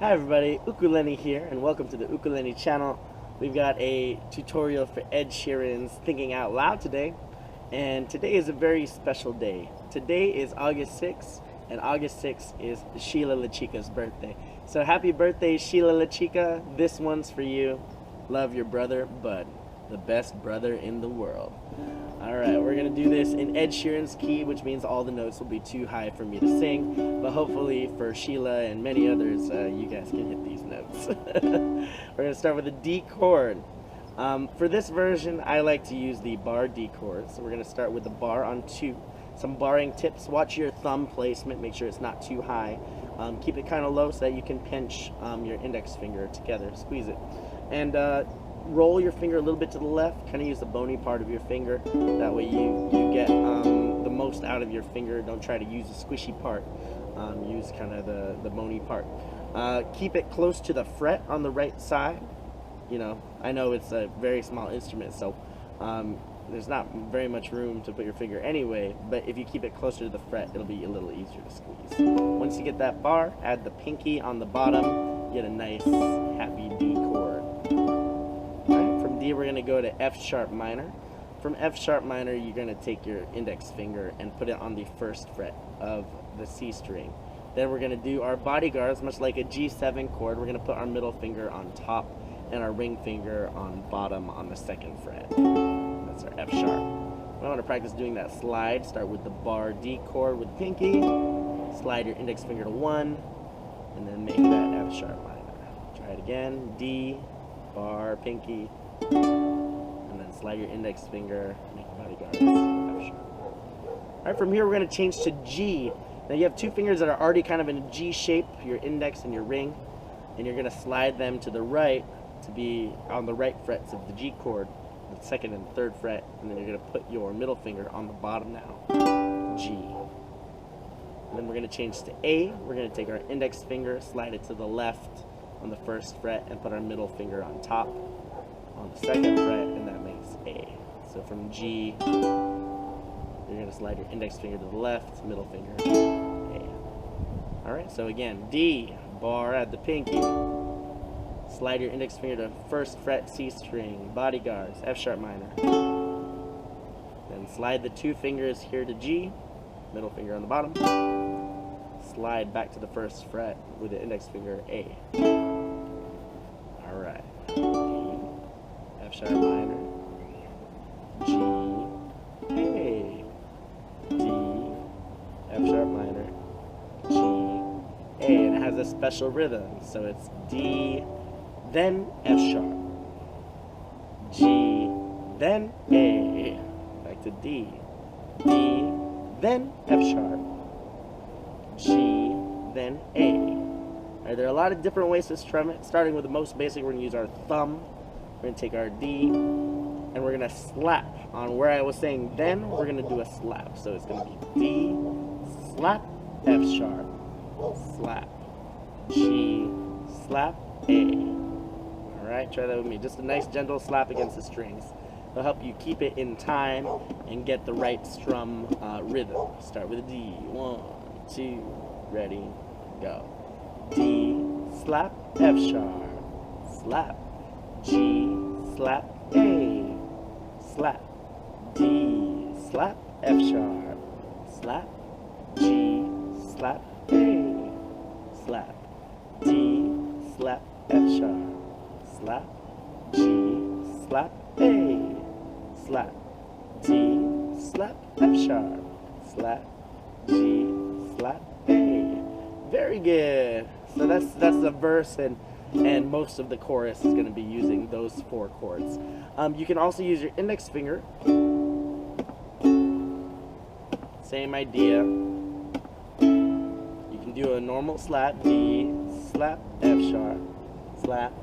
Hi everybody, Lenny here, and welcome to the Lenny channel. We've got a tutorial for Ed Sheeran's Thinking Out Loud today, and today is a very special day. Today is August 6th, and August 6th is Sheila Lachica's birthday. So happy birthday, Sheila Lachica. This one's for you. Love your brother, Bud, the best brother in the world. Alright, we're going to do this in Ed Sheeran's key, which means all the notes will be too high for me to sing, but hopefully for Sheila and many others, you guys can hit these notes. We're going to start with a D chord. For this version, I like to use the bar D chord, so we're going to start with the bar on 2. Some barring tips: watch your thumb placement, make sure it's not too high. Keep it kind of low so that you can pinch your index finger together, squeeze it. And roll your finger a little bit to the left, kind of use the bony part of your finger. That way you get the most out of your finger. Don't try to use the squishy part. Use kind of the bony part. Keep it close to the fret on the right side. You know, I know it's a very small instrument, so there's not very much room to put your finger anyway, but if you keep it closer to the fret, it'll be a little easier to squeeze. Once you get that bar, add the pinky on the bottom, get a nice happy D chord. From D, we're going to go to F sharp minor. From F sharp minor, you're going to take your index finger and put it on the first fret of the C string. Then we're going to do our bodyguards, much like a G7 chord. We're going to put our middle finger on top and our ring finger on bottom on the second fret. That's our F sharp. I want to practice doing that slide. Start with the bar D chord with pinky. Slide your index finger to 1, and then make that F sharp minor. Try it again. D, bar, pinky, and then slide your index finger, make bodyguards, F sharp. Alright, from here we're going to change to G. Now you have two fingers that are already kind of in a G shape, your index and your ring, and you're going to slide them to the right to be on the right frets of the G chord, the second and third fret, and then you're going to put your middle finger on the bottom now, G. And then we're going to change to A. We're going to take our index finger, slide it to the left on the first fret, and put our middle finger on top on the second fret, and that makes A. So from G, you're going to slide your index finger to the left, middle finger, A. Alright, so again, D, bar at the pinky. Slide your index finger to first fret C string, bodyguards, F sharp minor. Then slide the two fingers here to G, middle finger on the bottom. Slide back to the first fret with the index finger A. Alright. D, F sharp minor, G, A, D, F sharp minor, G, A. And it has a special rhythm, so it's D, then F sharp, G, then A, back to D, D, then F sharp, G, then A. Alright, there are a lot of different ways to strum it. Starting with the most basic, we're going to use our thumb. We're going to take our D, and we're going to slap. On where I was saying then, we're going to do a slap. So it's going to be D, slap, F sharp, slap, G, slap, A. Alright, try that with me. Just a nice gentle slap against the strings. It'll help you keep it in time and get the right strum rhythm. Start with a D. 1, 2, ready, go. D, slap, F sharp, slap, G, slap, A, slap, D, slap, F sharp, slap, G, slap, A, slap, D, slap, F sharp, slap, G, slap, A, slap, D, slap, F sharp, slap, G, slap, A. Very good. So that's the verse, and most of the chorus is going to be using those 4 chords. You can also use your index finger. Same idea. You can do a normal slap, D, slap, F sharp, slap,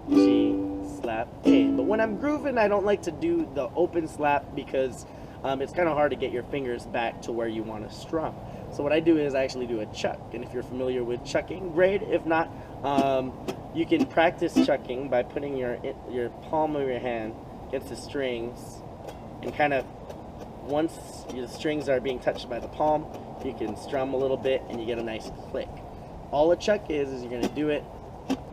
G, slap, A. But when I'm grooving, I don't like to do the open slap because it's kind of hard to get your fingers back to where you want to strum. So what I do is I actually do a chuck, and if you're familiar with chucking, great. If not, you can practice chucking by putting your palm of your hand against the strings, and kind of once the strings are being touched by the palm, you can strum a little bit and you get a nice click. All a chuck is you're going to do it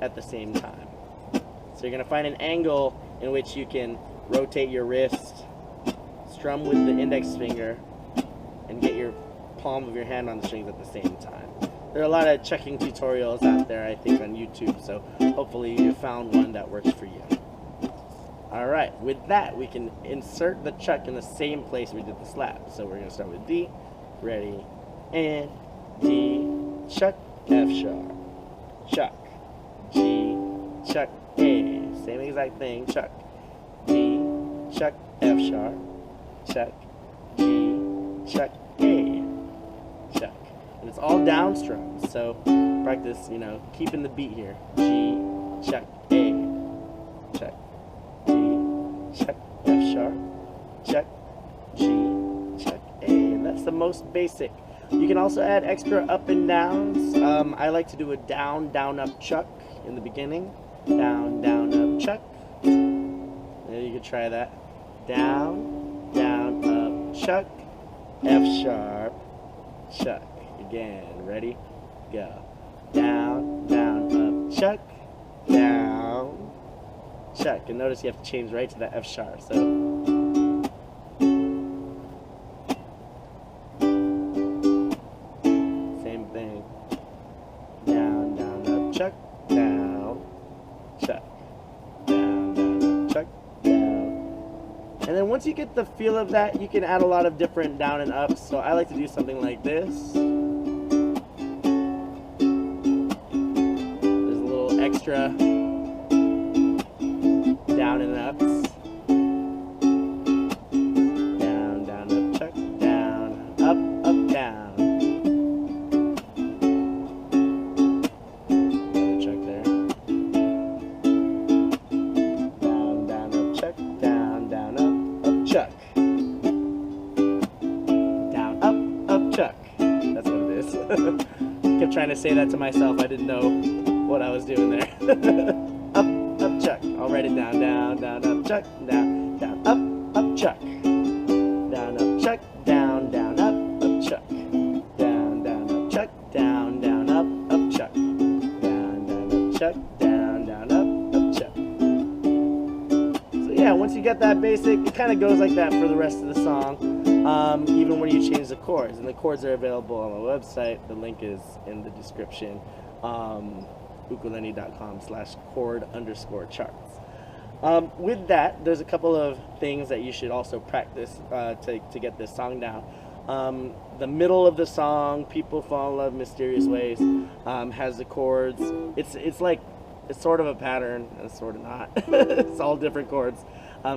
at the same time. So you're going to find an angle in which you can rotate your wrist, strum with the index finger, and get your palm of your hand on the strings at the same time. There are a lot of chucking tutorials out there, I think, on YouTube, so hopefully you found one that works for you. Alright, with that, we can insert the chuck in the same place we did the slap. So we're going to start with D, ready, and D, chuck, F sharp, chuck, G, chuck, A, same exact thing, chuck, D, chuck, F sharp, chuck, G, chuck, A, chuck. And it's all down strums, so practice, you know, keeping the beat here. G, chuck, A, chuck, D, chuck, F sharp, chuck, G, chuck, A. And that's the most basic. You can also add extra up and downs. I like to do a down, down, up, chuck in the beginning. Down, down, up, chuck. And you can try that. Down, down, up, chuck, F sharp, chuck. Again, ready? Go. Down, down, up, chuck, down, chuck. And notice you have to change right to that F sharp. So same thing. Down, down, up, chuck, down, chuck. Down, down, up, chuck, down. And then once you get the feel of that, you can add a lot of different down and ups. So I like to do something like this. Extra down and ups. Down, down, up, chuck, down, up, up, down. Another chuck there. Down, down, up, chuck, down, up, chuck. Down, up, chuck. That's what it is. Kept trying to say that to myself. I didn't know what I was doing there. Up, chuck. I'll write it down. Down, down, up, chuck. Down, down, up, chuck. Down, up, chuck. Down, up, chuck. Down, up, chuck. Down, up, chuck. Down, up, chuck. Down, up, chuck. So yeah, once you get that basic, it kind of goes like that for the rest of the song. Even when you change the chords. And the chords are available on my website. The link is in the description. ukulele.com/chord_charts. With that, there's a couple of things that you should also practice to get this song down. The middle of the song, People Fall in Love Mysterious Ways, has the chords. It's sort of a pattern, and sort of not. It's all different chords.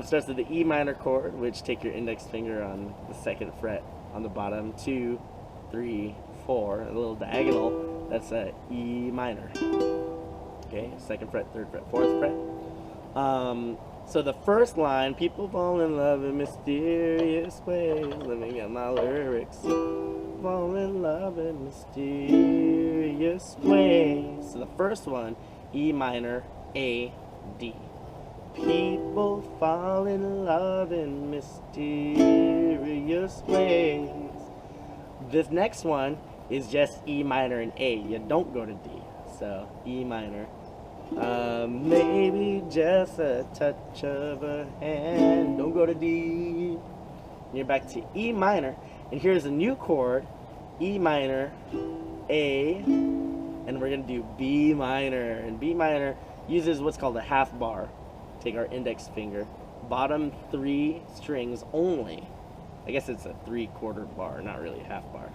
Starts with the E minor chord, which take your index finger on the 2nd fret on the bottom, 2, 3, 4, a little diagonal. That's a E minor. Okay, 2nd fret, 3rd fret, 4th fret. So the first line, people fall in love in mysterious ways. Let me get my lyrics. Fall in love in mysterious ways. So the first one, E minor, A, D. People fall in love in mysterious ways. This next one is just E minor and A. You don't go to D. So E minor. Maybe just a touch of a hand. Don't go to D. And you're back to E minor. And here's a new chord. E minor, A, and we're going to do B minor. And B minor uses what's called a half bar. Take our index finger, bottom 3 strings only. I guess it's a 3/4 bar, not really a half bar,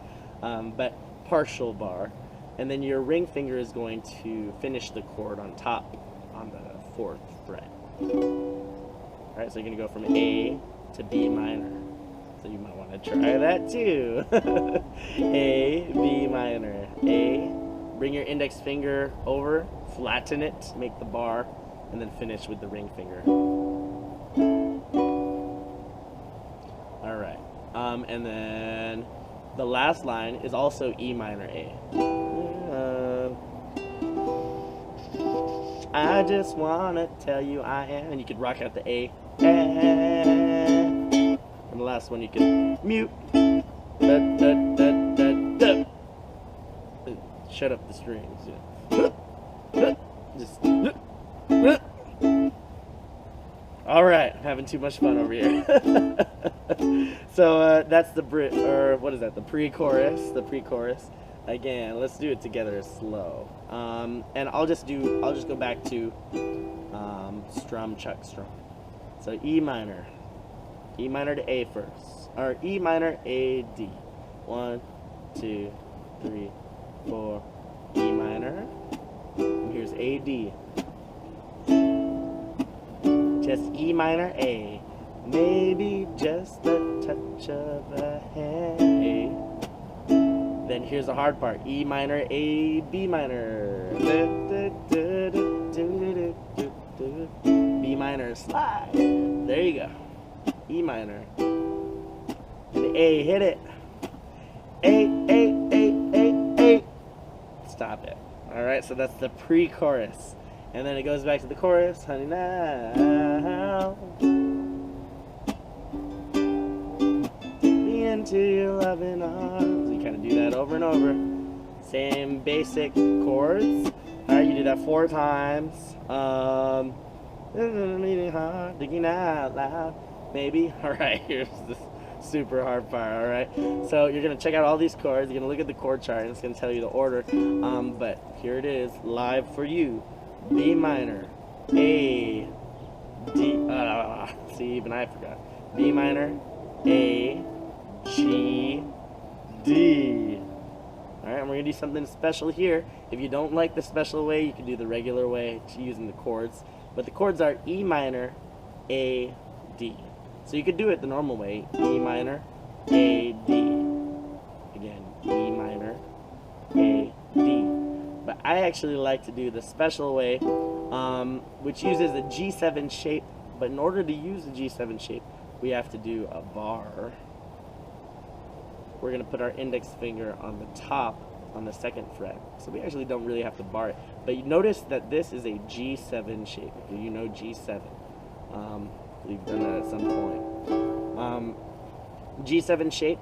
but partial bar. And then your ring finger is going to finish the chord on top on the 4th fret. Alright, so you're going to go from A to B minor. So you might want to try that too. A, B minor, A. Bring your index finger over, flatten it, make the bar, and then finish with the ring finger. Alright, and then the last line is also E minor, A. I just wanna tell you I am, and you could rock out the A. And the last one you can mute. Da, da, da, da, da. Shut up the strings. Yeah. Just. All right, I'm having too much fun over here. So that's the what is that? The pre-chorus. The pre-chorus. Again, let's do it together slow. And I'll just go back to strum, chuck, strum. So E minor to A first, or E minor, A, D. 1, 2, 3, 4. E minor. And here's A, D. Just E minor, A. Maybe just a touch of a hand. Then here's the hard part. E minor, A, B minor. B minor, slide. There you go. E minor. And A, hit it. A. Stop it. Alright, so that's the pre-chorus. And then it goes back to the chorus. Honey, now be into your loving arms. You kind of do that over and over. Same basic chords. Alright, you do that 4 times. Thinking out loud. Maybe. Alright, here's this super hard part. Alright, so you're going to check out all these chords. You're going to look at the chord chart and it's going to tell you the order. But here it is, live for you. B minor, A, D, see, even I forgot. B minor, A, G, D. Alright, and we're going to do something special here. If you don't like the special way, you can do the regular way using the chords. But the chords are E minor, A, D. So you could do it the normal way, E minor, A, D. Again, E minor, A, D. But I actually like to do the special way, which uses a G7 shape. But in order to use the G7 shape, we have to do a bar. We're going to put our index finger on the top, on the 2nd fret. So we actually don't really have to bar it. But you notice that this is a G7 shape. You know G7. We've done that at some point. G7 shape,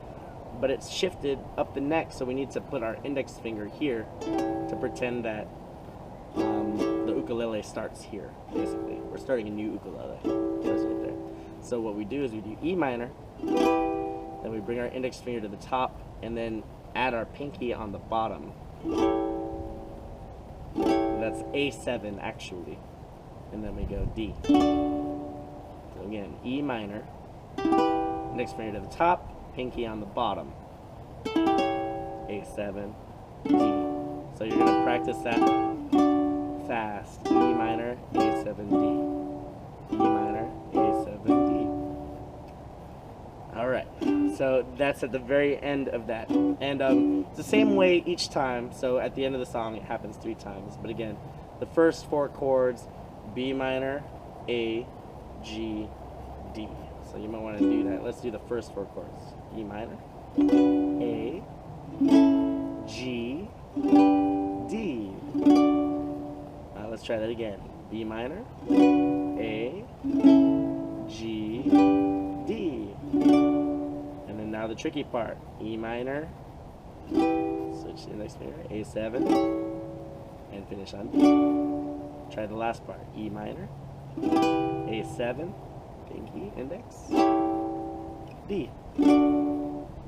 but it's shifted up the neck, so we need to put our index finger here to pretend that the ukulele starts here, basically. We're starting a new ukulele. There's right there. So what we do is we do E minor, then we bring our index finger to the top, and then add our pinky on the bottom. That's A7, actually. And then we go D. So again, E minor, index finger to the top, pinky on the bottom. A7, D. So you're going to practice that fast. E minor, A7, D. E minor, A7, D. Alright, so that's at the very end of that. And it's the same way each time. So at the end of the song, it happens 3 times. But again, the first 4 chords, B minor, A, G, D. So you might want to do that. Let's do the first 4 chords. E minor, A, G, D. Let's try that again. B minor, A, G, D. And then now the tricky part. E minor, switch to the next finger, A7, and finish on D. Try the last part. E minor, A7, pinky, index, D.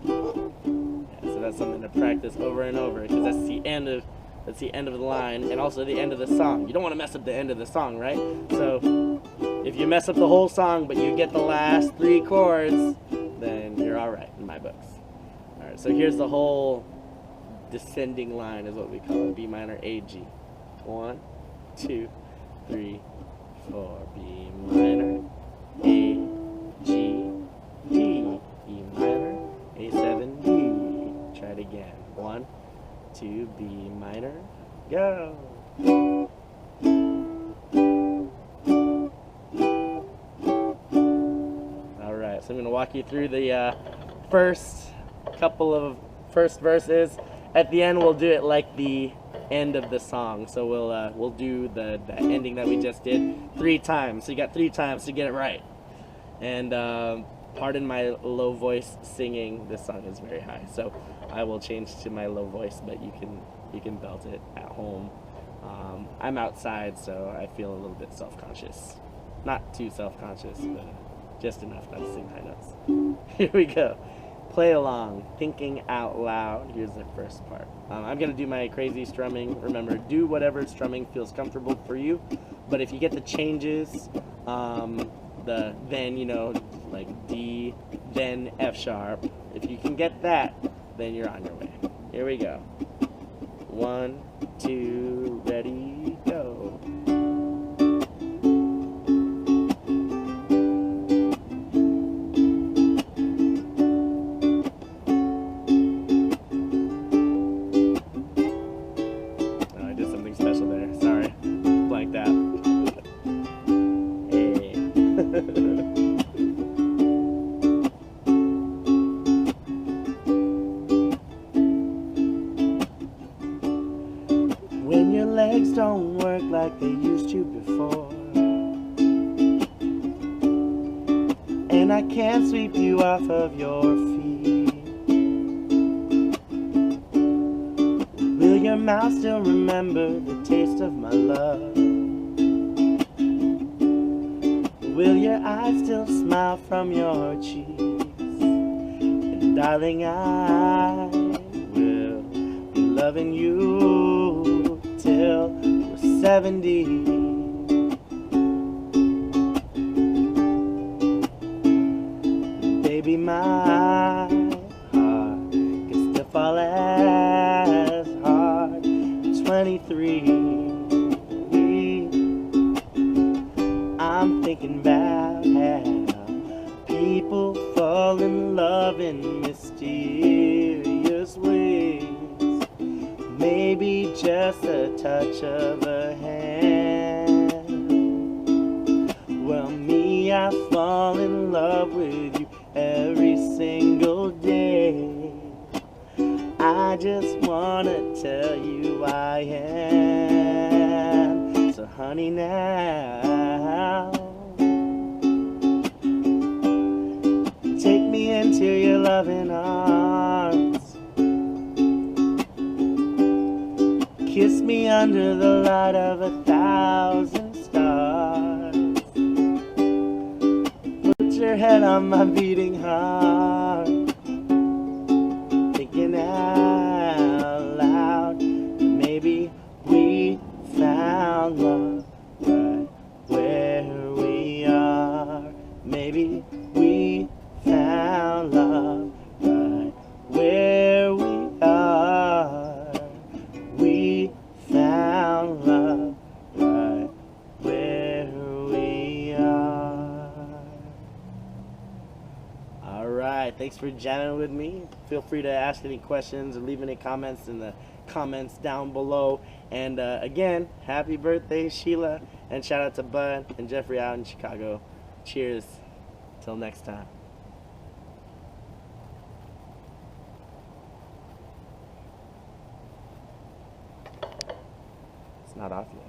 Yeah, so that's something to practice over and over, because that's the end of the line, and also the end of the song. You don't want to mess up the end of the song, right? So if you mess up the whole song, but you get the last 3 chords, then you're all right in my books. All right, so here's the whole descending line, is what we call it. B minor, A, G. 1, 2, 3, 4. B minor, A, G, D. E minor, A7, D. Try it again. 1, 2, B minor, go. Alright, so I'm going to walk you through the first verses. At the end, we'll do it like the end of the song. So we'll do the ending that we just did 3 times. So you got 3 times to get it right. And pardon my low voice singing. This song is very high, so I will change to my low voice, but you can belt it at home I'm outside, so I feel a little bit self-conscious. Not too self-conscious, but just enough not to sing high notes. Here we go. Play along, thinking out loud. Here's the first part. I'm going to do my crazy strumming. Remember, do whatever strumming feels comfortable for you. But if you get the changes, the then, you know, like D, then F sharp, if you can get that, then you're on your way. Here we go. 1, 2, ready, go. Special there. Sorry. Blanked out. Hey. When your legs don't work like they used to before, and I can't sweep you off of your feet, will your mouth still remember the taste of my love? Will your eyes still smile from your cheeks? And darling, I will be loving you till we're 70. Baby, my heart can still fall as hard. 23. I'm thinking about how people fall in love in mysterious ways. Maybe just a touch of a hand. Well, me, I fall in love with you every single day. I just wanna tell you I am. So honey, now take me into your loving arms. Kiss me under the light of 1,000 stars. Put your head on my beating heart. Thinking out loud, maybe we found love right where we are. Maybe we found love right where we are. We found love right where we are. Alright, thanks for jamming with me. Feel free to ask any questions or leave any comments in the comments down below. And again, happy birthday, Sheila, and shout out to Bud and Jeffrey out in Chicago. Cheers. Till next time. It's not off yet.